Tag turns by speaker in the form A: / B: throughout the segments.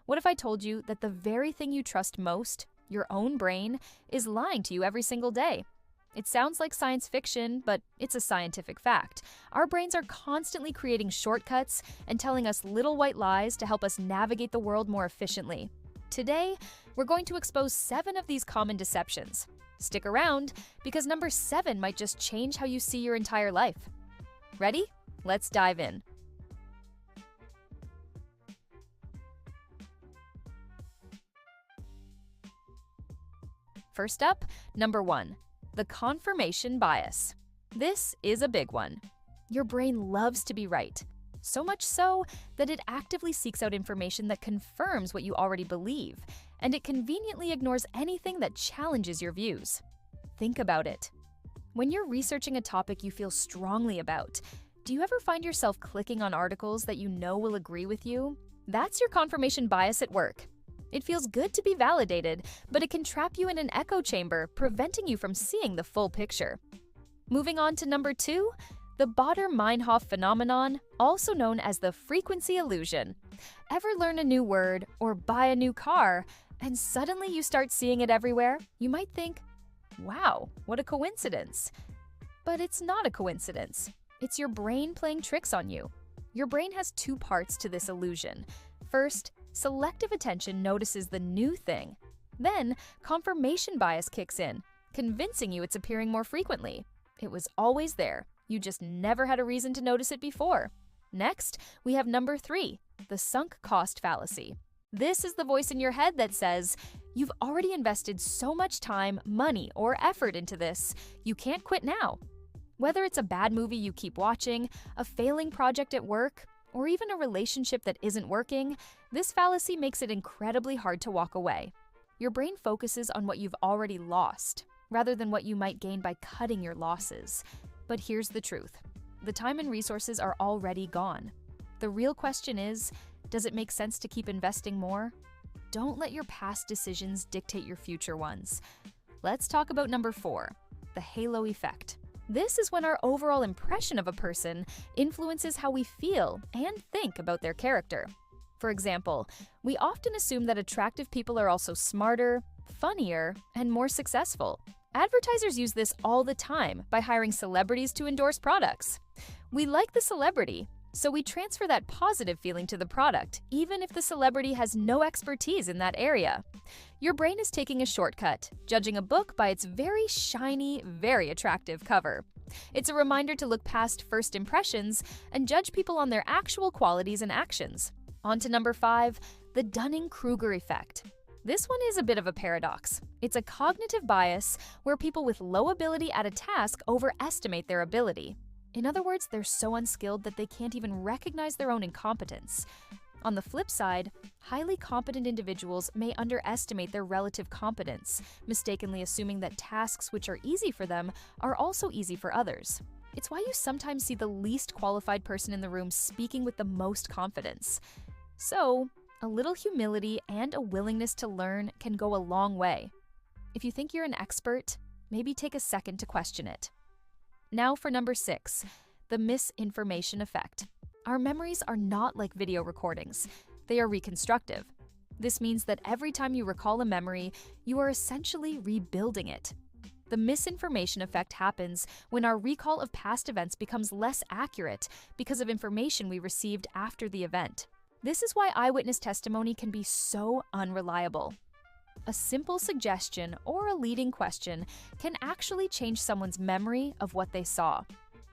A: What if I told you that the very thing you trust most, your own brain, is lying to you every single day? It sounds like science fiction, but it's a scientific fact. Our brains are constantly creating shortcuts and telling us little white lies to help us navigate the world more efficiently. Today, we're going to expose 7 of these common deceptions. Stick around, because number 7 might just change how you see your entire life. Ready? Let's dive in. First up, number 1. The confirmation bias. This is a big one. Your brain loves to be right, so much so that it actively seeks out information that confirms what you already believe, and it conveniently ignores anything that challenges your views. Think about it. When you're researching a topic you feel strongly about, do you ever find yourself clicking on articles that you know will agree with you? That's your confirmation bias at work. It feels good to be validated, but it can trap you in an echo chamber, preventing you from seeing the full picture. Moving on to number 2, the Baader-Meinhof phenomenon, also known as the frequency illusion. Ever learn a new word or buy a new car, and suddenly you start seeing it everywhere? You might think, wow, what a coincidence. But it's not a coincidence. It's your brain playing tricks on you. Your brain has 2 parts to this illusion. First, selective attention notices the new thing. Then, confirmation bias kicks in, convincing you it's appearing more frequently. It was always there. You just never had a reason to notice it before. Next, we have number 3, the sunk cost fallacy. This is the voice in your head that says, you've already invested so much time, money, or effort into this, you can't quit now. Whether it's a bad movie you keep watching, a failing project at work, or even a relationship that isn't working, this fallacy makes it incredibly hard to walk away. Your brain focuses on what you've already lost, rather than what you might gain by cutting your losses. But here's the truth. The time and resources are already gone. The real question is, does it make sense to keep investing more? Don't let your past decisions dictate your future ones. Let's talk about number 4, the halo effect. This is when our overall impression of a person influences how we feel and think about their character. For example, we often assume that attractive people are also smarter, funnier, and more successful. Advertisers use this all the time by hiring celebrities to endorse products. We like the celebrity, so we transfer that positive feeling to the product, even if the celebrity has no expertise in that area. Your brain is taking a shortcut, judging a book by its very shiny, very attractive cover. It's a reminder to look past first impressions and judge people on their actual qualities and actions. On to number 5, the Dunning-Kruger effect. This one is a bit of a paradox. It's a cognitive bias where people with low ability at a task overestimate their ability. In other words, they're so unskilled that they can't even recognize their own incompetence. On the flip side, highly competent individuals may underestimate their relative competence, mistakenly assuming that tasks which are easy for them are also easy for others. It's why you sometimes see the least qualified person in the room speaking with the most confidence. So, a little humility and a willingness to learn can go a long way. If you think you're an expert, maybe take a second to question it. Now for number 6, the misinformation effect. Our memories are not like video recordings. They are reconstructive. This means that every time you recall a memory, you are essentially rebuilding it. The misinformation effect happens when our recall of past events becomes less accurate because of information we received after the event. This is why eyewitness testimony can be so unreliable. A simple suggestion or a leading question can actually change someone's memory of what they saw.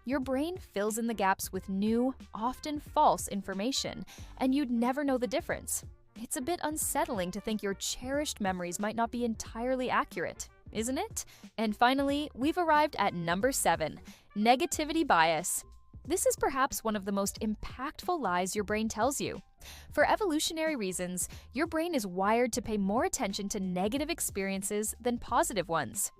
A: Your brain fills in the gaps with new, often false information, and you'd never know the difference. It's a bit unsettling to think your cherished memories might not be entirely accurate, isn't it? And finally, we've arrived at number 7, negativity bias. This is perhaps one of the most impactful lies your brain tells you. For evolutionary reasons, your brain is wired to pay more attention to negative experiences than positive ones.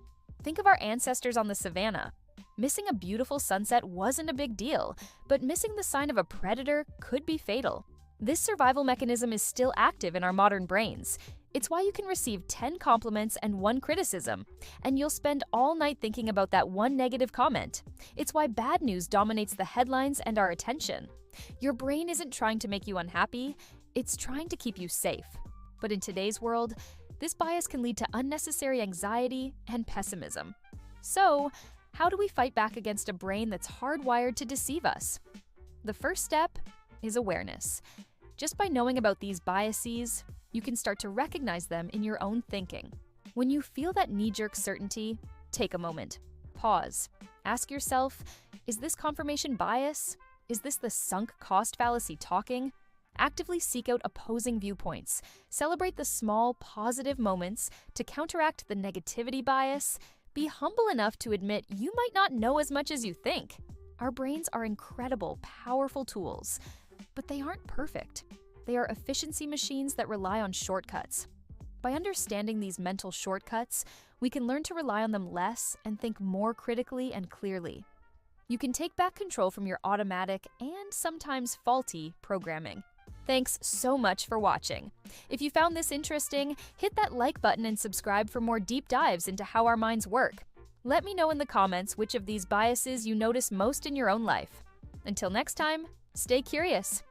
A: Think of our ancestors on the savannah. Missing a beautiful sunset wasn't a big deal, but missing the sign of a predator could be fatal. This survival mechanism is still active in our modern brains. It's why you can receive 10 compliments and 1 criticism, and you'll spend all night thinking about that one negative comment. It's why bad news dominates the headlines and our attention. Your brain isn't trying to make you unhappy, It's trying to keep you safe. But in today's world, this bias can lead to unnecessary anxiety and pessimism. So, how do we fight back against a brain that's hardwired to deceive us? The first step is awareness. Just by knowing about these biases, you can start to recognize them in your own thinking. When you feel that knee-jerk certainty, take a moment. Pause. Ask yourself, is this confirmation bias? Is this the sunk cost fallacy talking? Actively seek out opposing viewpoints. Celebrate the small, positive moments to counteract the negativity bias. Be humble enough to admit you might not know as much as you think. Our brains are incredible, powerful tools, but they aren't perfect. They are efficiency machines that rely on shortcuts. By understanding these mental shortcuts, we can learn to rely on them less and think more critically and clearly. You can take back control from your automatic and sometimes faulty programming. Thanks so much for watching. If you found this interesting, hit that like button and subscribe for more deep dives into how our minds work. Let me know in the comments which of these biases you notice most in your own life. Until next time, stay curious.